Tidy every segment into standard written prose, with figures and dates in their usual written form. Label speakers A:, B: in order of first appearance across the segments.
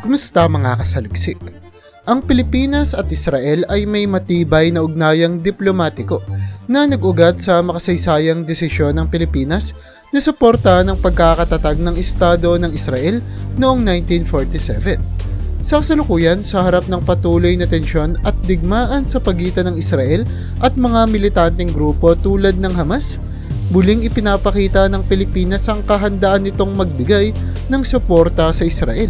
A: Kumusta mga kasaliksik? Ang Pilipinas at Israel ay may matibay na ugnayang diplomatiko na nag-ugat sa makasaysayang desisyon ng Pilipinas na suporta ng pagkakatatag ng Estado ng Israel noong 1947. Sa kasalukuyan, sa harap ng patuloy na tensyon at digmaan sa pagitan ng Israel at mga militanteng grupo tulad ng Hamas, muling ipinapakita ng Pilipinas ang kahandaan nitong magbigay ng suporta sa Israel.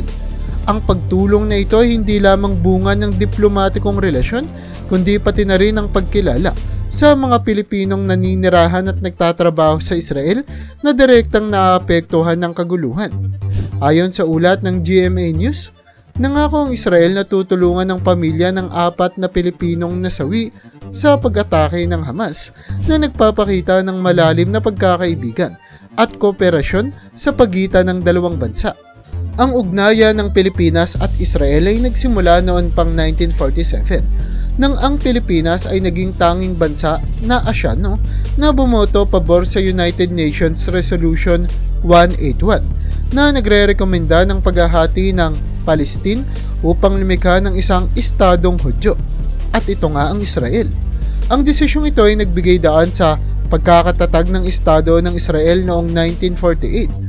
A: Ang pagtulong na ito ay hindi lamang bunga ng diplomatikong relasyon, kundi pati na rin ang pagkilala sa mga Pilipinong naninirahan at nagtatrabaho sa Israel na direktang naapektuhan ng kaguluhan. Ayon sa ulat ng GMA News, nangako ang Israel na tutulungan ng pamilya ng 4 na Pilipinong nasawi sa pag-atake ng Hamas na nagpapakita ng malalim na pagkakaibigan at kooperasyon sa pagitan ng dalawang bansa. Ang ugnayan ng Pilipinas at Israel ay nagsimula noon pang 1947 nang ang Pilipinas ay naging tanging bansa na Asyano na bumoto pabor sa United Nations Resolution 181 na nagre-rekomenda ng paghahati ng Palestine upang lumikha ng isang estadong Hudyo. At ito nga ang Israel. Ang desisyong ito ay nagbigay daan sa pagkakatatag ng Estado ng Israel noong 1948.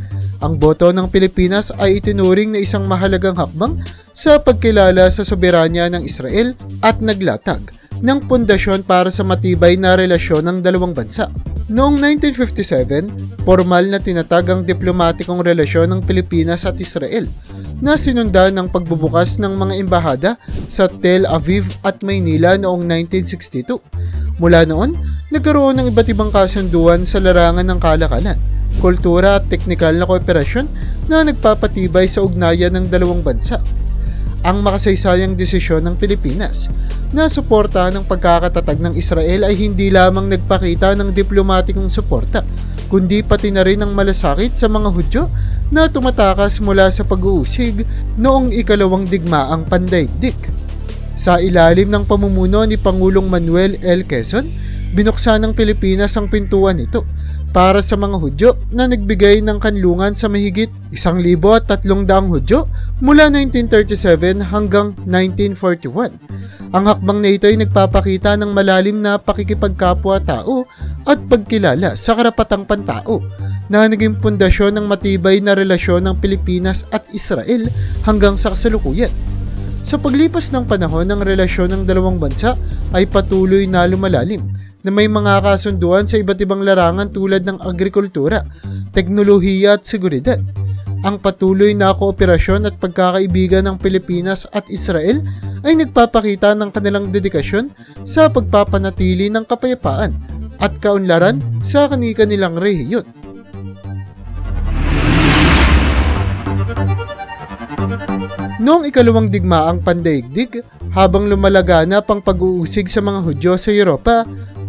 A: Ang boto ng Pilipinas ay itinuring na isang mahalagang hakbang sa pagkilala sa soberanya ng Israel at naglatag ng pundasyon para sa matibay na relasyon ng dalawang bansa. Noong 1957, formal na tinatag ang diplomatikong relasyon ng Pilipinas at Israel na sinundan ng pagbubukas ng mga embahada sa Tel Aviv at Maynila noong 1962. Mula noon, nagkaroon ng iba't ibang kasunduan sa larangan ng kalakalan, kultura at teknikal na kooperasyon na nagpapatibay sa ugnayan ng dalawang bansa. Ang makasaysayang desisyon ng Pilipinas na suporta ng pagkakatatag ng Israel ay hindi lamang nagpakita ng diplomatikong suporta, kundi pati na rin ang malasakit sa mga Hudyo na tumatakas mula sa pag-uusig noong ikalawang digmaang pandaigdig. Sa ilalim ng pamumuno ni Pangulong Manuel L. Quezon, binuksan ng Pilipinas ang pintuan nito para sa mga Hudyo na nagbigay ng kanlungan sa mahigit 1,300 Hudyo mula 1937 hanggang 1941. Ang hakbang na ito ay nagpapakita ng malalim na pakikipagkapwa-tao at pagkilala sa karapatang pantao na naging pundasyon ng matibay na relasyon ng Pilipinas at Israel hanggang sa kasalukuyan. Sa paglipas ng panahon, ang relasyon ng dalawang bansa ay patuloy na lumalalim na may mga kasunduan sa iba't ibang larangan tulad ng agrikultura, teknolohiya at seguridad. Ang patuloy na kooperasyon at pagkakaibigan ng Pilipinas at Israel ay nagpapakita ng kanilang dedikasyon sa pagpapanatili ng kapayapaan at kaunlaran sa kani-kanilang rehiyon. Noong ikalawang digmaang pandaigdig, habang lumalaganap ang pag-uusig sa mga Hudyo sa Europa,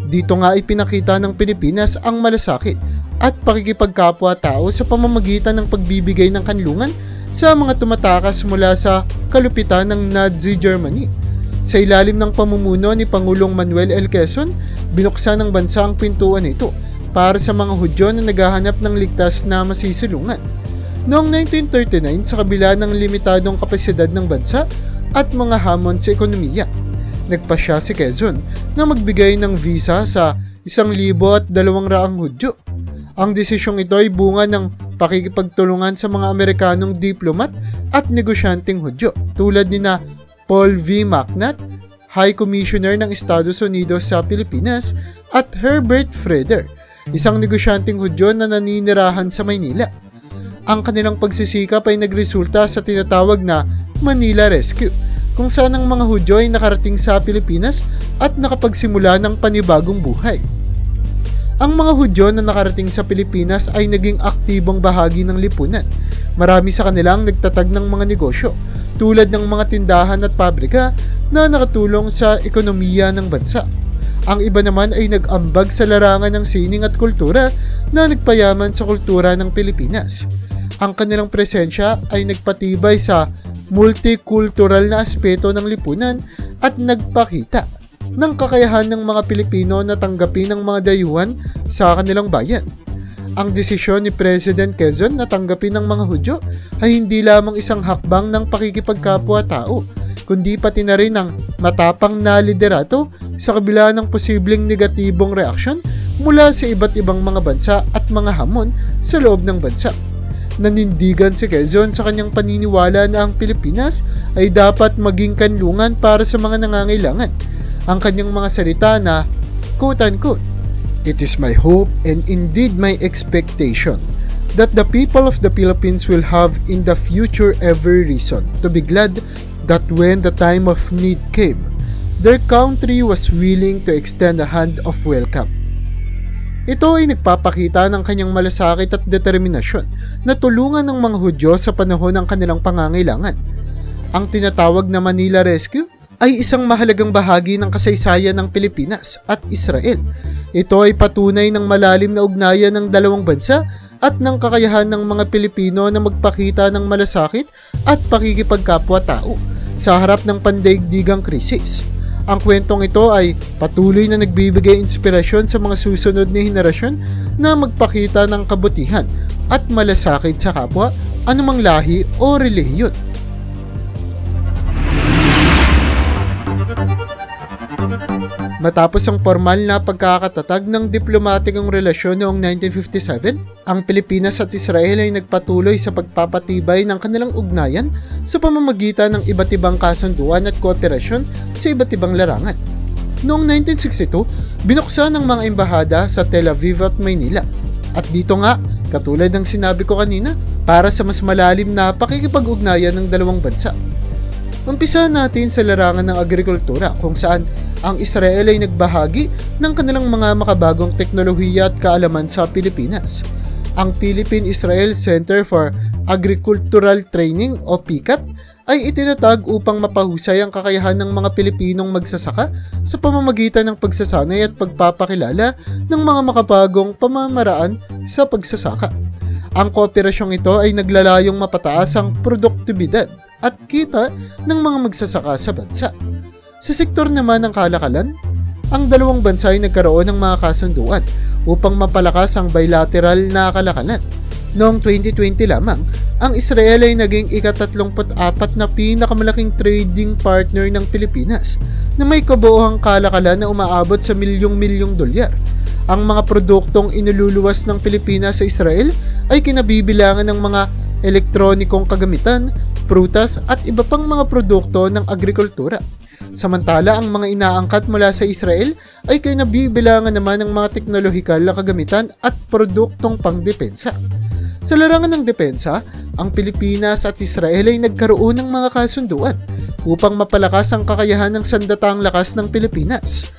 A: dito nga ipinakita ng Pilipinas ang malasakit at pakikipagkapwa-tao sa pamamagitan ng pagbibigay ng kanlungan sa mga tumatakas mula sa kalupitan ng Nazi Germany. Sa ilalim ng pamumuno ni Pangulong Manuel L. Quezon, binuksan ng bansa ang pintuan nito para sa mga Hudyo na naghahanap ng ligtas na masisilungan. Noong 1939, sa kabila ng limitadong kapasidad ng bansa at mga hamon sa ekonomiya, nagpasya si Quezon na magbigay ng visa sa 1,200 Hudyo. Ang desisyong ito ay bunga ng pakikipagtulungan sa mga Amerikanong diplomat at negosyanteng Hudyo tulad ni na Paul V. McNutt, High Commissioner ng Estados Unidos sa Pilipinas, at Herbert Freder, isang negosyanteng Hudyo na naninirahan sa Maynila. Ang kanilang pagsisikap ay nagresulta sa tinatawag na Manila Rescue, kung saan ang mga Hudyo ay nakarating sa Pilipinas at nakapagsimula ng panibagong buhay. Ang mga Hudyo na nakarating sa Pilipinas ay naging aktibong bahagi ng lipunan. Marami sa kanilang nagtatag ng mga negosyo, tulad ng mga tindahan at pabrika na nakatulong sa ekonomiya ng bansa. Ang iba naman ay nag-ambag sa larangan ng sining at kultura na nagpayaman sa kultura ng Pilipinas. Ang kanilang presensya ay nagpatibay sa multicultural na aspeto ng lipunan at nagpakita ng kakayahan ng mga Pilipino na tanggapin ang mga dayuhan sa kanilang bayan. Ang desisyon ni President Quezon na tanggapin ng mga Hudyo ay hindi lamang isang hakbang ng pakikipagkapwa-tao, kundi pati na rin ang matapang na liderato sa kabila ng posibleng negatibong reaksyon mula sa iba't ibang mga bansa at mga hamon sa loob ng bansa. Nanindigan si Quezon sa kanyang paniniwala na ang Pilipinas ay dapat maging kanlungan para sa mga nangangailangan. Ang kanyang mga salita na, quote-unquote, "It is my hope and indeed my expectation that the people of the Philippines will have in the future every reason to be glad that when the time of need came, their country was willing to extend a hand of welcome." Ito ay nagpapakita ng kanyang malasakit at determinasyon na tulungan ng mga Hudyo sa panahon ng kanilang pangangailangan. Ang tinatawag na Manila Rescue ay isang mahalagang bahagi ng kasaysayan ng Pilipinas at Israel. Ito ay patunay ng malalim na ugnayan ng dalawang bansa at ng kakayahan ng mga Pilipino na magpakita ng malasakit at pakikipagkapwa-tao sa harap ng pandaigdigang krisis. Ang kwentong ito ay patuloy na nagbibigay inspirasyon sa mga susunod na henerasyon na magpakita ng kabutihan at malasakit sa kapwa, anumang lahi o relihiyon. Matapos ang formal na pagkakatatag ng diplomatikong relasyon noong 1957, ang Pilipinas at Israel ay nagpatuloy sa pagpapatibay ng kanilang ugnayan sa pamamagitan ng iba't ibang kasunduan at kooperasyon sa iba't ibang larangan. Noong 1962, binuksan ng mga embahada sa Tel Aviv at Maynila. At dito nga, katulad ng sinabi ko kanina, para sa mas malalim na pakikipag-ugnayan ng dalawang bansa. Umpisa natin sa larangan ng agrikultura kung saan ang Israel ay nagbahagi ng kanilang mga makabagong teknolohiya at kaalaman sa Pilipinas. Ang Philippine-Israel Center for Agricultural Training o PICAT ay itinatag upang mapahusay ang kakayahan ng mga Pilipinong magsasaka sa pamamagitan ng pagsasanay at pagpapakilala ng mga makabagong pamamaraan sa pagsasaka. Ang kooperasyong ito ay naglalayong mapataas ang produktibidad at kita ng mga magsasaka sa bansa. Sa sektor naman ng kalakalan, ang dalawang bansa ay nagkaroon ng mga kasunduan upang mapalakas ang bilateral na kalakalan. Noong 2020 lamang, ang Israel ay naging ika-34 na pinakamalaking trading partner ng Pilipinas na may kabuohang kalakalan na umaabot sa milyong-milyong dolyar. Ang mga produktong inululuwas ng Pilipinas sa Israel ay kinabibilangan ng mga elektronikong kagamitan, prutas at iba pang mga produkto ng agrikultura. Samantala, ang mga inaangkat mula sa Israel ay kinabibilangan naman ng mga teknolohikal na kagamitan at produktong pangdepensa. Sa larangan ng depensa, ang Pilipinas at Israel ay nagkaroon ng mga kasunduan upang mapalakas ang kakayahan ng sandatang lakas ng Pilipinas.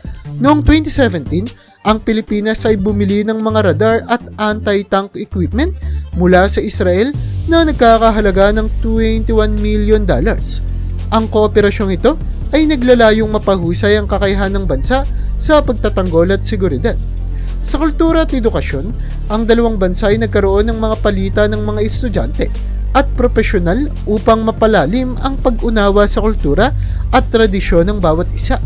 A: Noong 2017, ang Pilipinas ay bumili ng mga radar at anti-tank equipment mula sa Israel na nagkakahalaga ng $21 million. Ang kooperasyong ito ay naglalayong mapahusay ang kakayahan ng bansa sa pagtatanggol at seguridad. Sa kultura at edukasyon, ang dalawang bansa ay nagkaroon ng mga palitan ng mga estudyante at profesional upang mapalalim ang pag-unawa sa kultura at tradisyon ng bawat isa.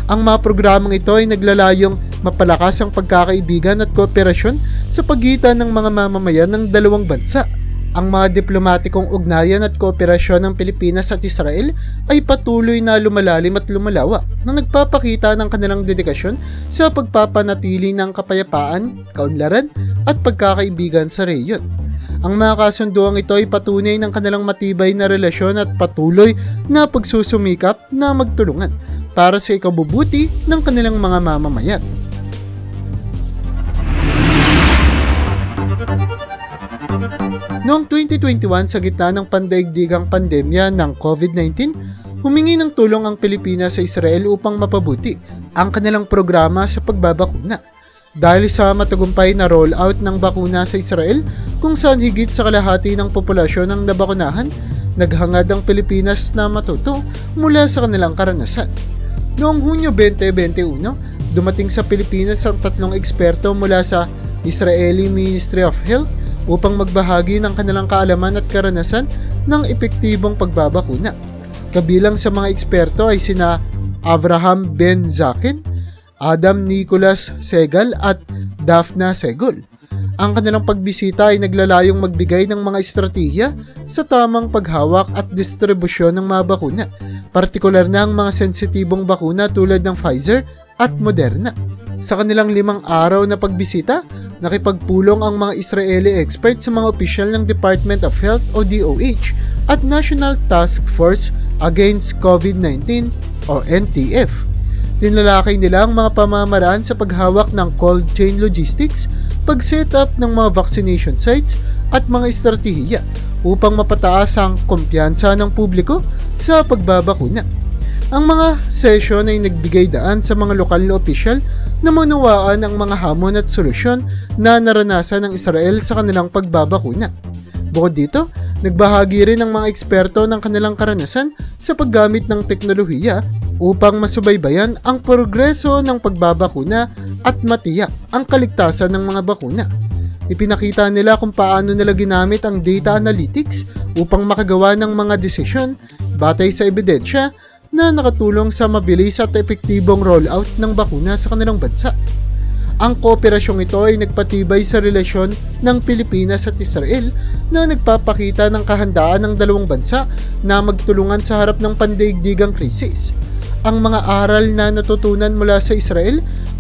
A: Ang mga programang ito ay naglalayong mapalakas ang pagkakaibigan at kooperasyon sa pagitan ng mga mamamayan ng dalawang bansa. Ang mga diplomatikong ugnayan at kooperasyon ng Pilipinas at Israel ay patuloy na lumalalim at lumalawa na nagpapakita ng kanilang dedikasyon sa pagpapanatili ng kapayapaan, kaunlaran at pagkakaibigan sa rehiyon. Ang mga kasunduang ito ay patunay ng kanilang matibay na relasyon at patuloy na pagsusumikap na magtulungan para sa ikabubuti ng kanilang mga mamamayan. Noong 2021, sa gitna ng pandaigdigang pandemya ng COVID-19, humingi ng tulong ang Pilipinas sa Israel upang mapabuti ang kanilang programa sa pagbabakuna. Dahil sa matagumpay na rollout ng bakuna sa Israel, kung saan higit sa kalahati ng populasyon ang nabakunahan, naghangad ang Pilipinas na matuto mula sa kanilang karanasan. Noong Hunyo 2021, dumating sa Pilipinas ang 3 eksperto mula sa Israeli Ministry of Health upang magbahagi ng kanilang kaalaman at karanasan ng epektibong pagbabakuna. Kabilang sa mga eksperto ay sina Avraham Ben Zaken, Adam Nicholas Segal at Daphna Segol. Ang kanilang pagbisita ay naglalayong magbigay ng mga estratehiya sa tamang paghawak at distribusyon ng mga bakuna, partikular na ang mga sensitibong bakuna tulad ng Pfizer at Moderna. Sa kanilang 5 araw na pagbisita, nakipagpulong ang mga Israeli experts sa mga opisyal ng Department of Health o DOH at National Task Force Against COVID-19 o NTF. Tinalakay nila ang mga pamamaraan sa paghawak ng cold chain logistics, pag-set up ng mga vaccination sites at mga estratehiya upang mapataas ang kumpiyansa ng publiko sa pagbabakuna. Ang mga session ay nagbigay daan sa mga lokal na opisyal na maunawaan ang mga hamon at solusyon na naranasan ng Israel sa kanilang pagbabakuna. Bukod dito, nagbahagi rin ang mga eksperto ng kanilang karanasan sa paggamit ng teknolohiya upang masubaybayan ang progreso ng pagbabakuna at matiyak ang kaligtasan ng mga bakuna. Ipinakita nila kung paano nila ginamit ang data analytics upang makagawa ng mga desisyon batay sa ebidensya na nakatulong sa mabilis at epektibong rollout ng bakuna sa kanilang bansa. Ang kooperasyong ito ay nagpatibay sa relasyon ng Pilipinas at Israel na nagpapakita ng kahandaan ng dalawang bansa na magtulungan sa harap ng pandaigdigang krisis. Ang mga aral na natutunan mula sa Israel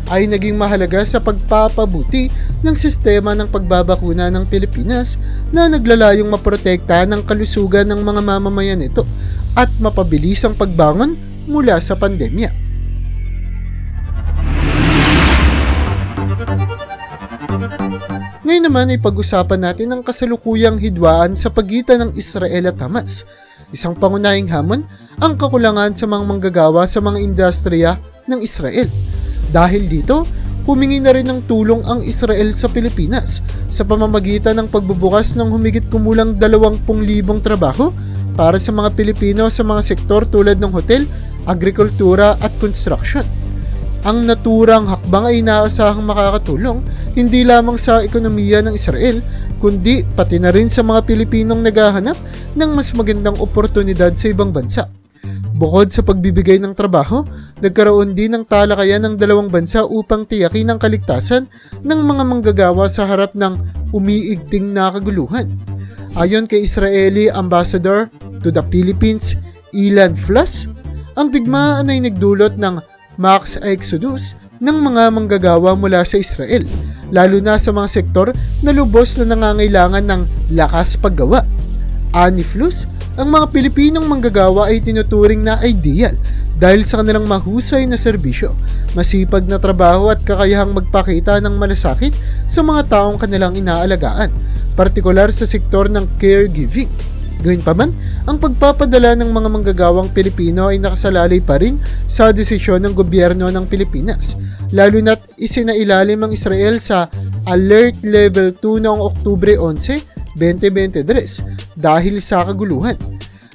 A: ay naging mahalaga sa pagpapabuti ng sistema ng pagbabakuna ng Pilipinas na naglalayong maprotekta ng kalusugan ng mga mamamayan nito at mapabilis ang pagbangon mula sa pandemya. Ngayon naman ay pag-usapan natin ang kasalukuyang hidwaan sa pagitan ng Israel at Hamas. Isang pangunahing hamon ang kakulangan sa mga manggagawa sa mga industriya ng Israel. Dahil dito, humingi na rin ng tulong ang Israel sa Pilipinas sa pamamagitan ng pagbubukas ng humigit kumulang 20,000 trabaho para sa mga Pilipino sa mga sektor tulad ng hotel, agrikultura at construction. Ang naturang hakbang ay inaasahang makakatulong hindi lamang sa ekonomiya ng Israel, kundi pati na rin sa mga Pilipinong naghahanap ng mas magandang oportunidad sa ibang bansa. Bukod sa pagbibigay ng trabaho, nagkaroon din ng talakayan ng dalawang bansa upang tiyakin ang kaligtasan ng mga manggagawa sa harap ng umiigting na kaguluhan. Ayon kay Israeli Ambassador to the Philippines, Ilan Flas, ang digmaan ay nagdulot ng max exodus ng mga manggagawa mula sa Israel, lalo na sa mga sektor na lubos na nangangailangan ng lakas paggawa. Ani Flus, ang mga Pilipinong manggagawa ay tinuturing na ideal dahil sa kanilang mahusay na serbisyo, masipag na trabaho at kakayahang magpakita ng malasakit sa mga taong kanilang inaalagaan, partikular sa sektor ng caregiving. Gayunpaman, ang pagpapadala ng mga manggagawang Pilipino ay nakasalalay pa rin sa desisyon ng gobyerno ng Pilipinas, lalo na't isinailalim ang Israel sa Alert Level 2 noong Oktubre 11, 2023 dahil sa kaguluhan.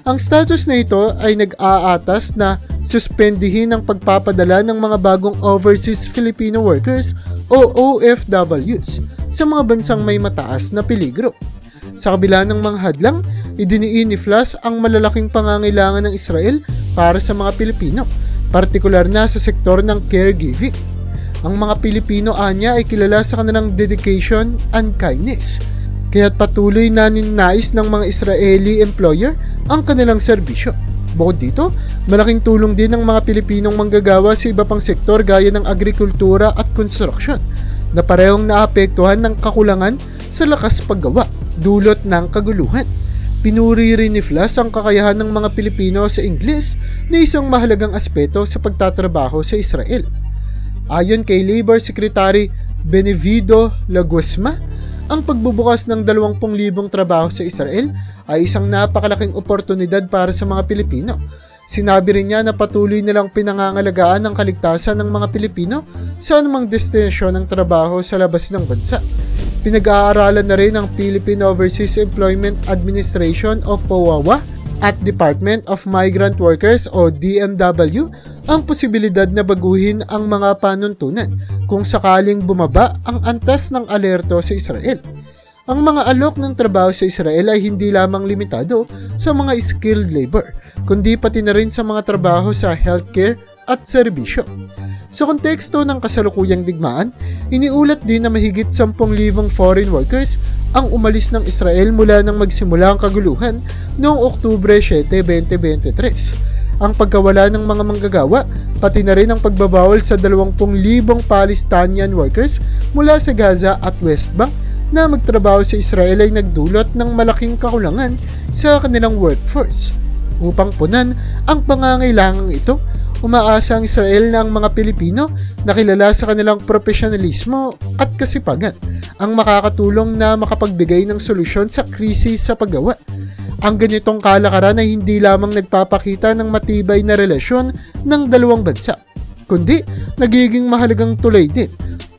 A: Ang status na ito ay nag-aatas na suspendihin ang pagpapadala ng mga bagong overseas Filipino workers o OFWs sa mga bansang may mataas na peligro. Sa kabila ng mga hadlang, idiniin ni Flas ang malalaking pangangailangan ng Israel para sa mga Pilipino, partikular na sa sektor ng caregiving. Ang mga Pilipino anya ay kilala sa kanilang dedication and kindness, kaya't patuloy na ninais ng mga Israeli employer ang kanilang serbisyo. Bukod dito, malaking tulong din ng mga Pilipinong manggagawa sa iba pang sektor gaya ng agrikultura at construction na parehong naapektuhan ng kakulangan sa lakas paggawa dulot ng kaguluhan. Pinuri rin ni Flas ang kakayahan ng mga Pilipino sa Ingles na isang mahalagang aspeto sa pagtatrabaho sa Israel. Ayon kay Labor Secretary Benevido Laguesma, ang pagbubukas ng 20,000 trabaho sa Israel ay isang napakalaking oportunidad para sa mga Pilipino. Sinabi rin niya na patuloy nilang pinangangalagaan ang kaligtasan ng mga Pilipino sa anumang destinasyon ng trabaho sa labas ng bansa. Pinag-aaralan na rin ng Philippine Overseas Employment Administration o POAWA at Department of Migrant Workers o DMW ang posibilidad na baguhin ang mga panuntunan kung sakaling bumaba ang antas ng alerto sa Israel. Ang mga alok ng trabaho sa Israel ay hindi lamang limitado sa mga skilled labor, kundi pati na rin sa mga trabaho sa healthcare at serbisyo. Sa konteksto ng kasalukuyang digmaan, iniulat din na mahigit 10,000 foreign workers ang umalis ng Israel mula nang magsimula ang kaguluhan noong Oktubre 7, 2023. Ang pagkawala ng mga manggagawa, pati na rin ang pagbabawal sa 20,000 Palestinian workers mula sa Gaza at West Bank na magtrabaho sa Israel ay nagdulot ng malaking kakulangan sa kanilang workforce. Upang punan ang pangangailangang ito, umaasa ang Israel na ang mga Pilipino na kilala sa kanilang profesionalismo at kasipagan ang makakatulong na makapagbigay ng solusyon sa krisis sa paggawa. Ang ganitong kalakaran ay hindi lamang nagpapakita ng matibay na relasyon ng dalawang bansa, kundi nagiging mahalagang tulay din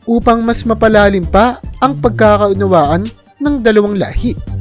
A: upang mas mapalalim pa ang pagkakaunawaan ng dalawang lahi.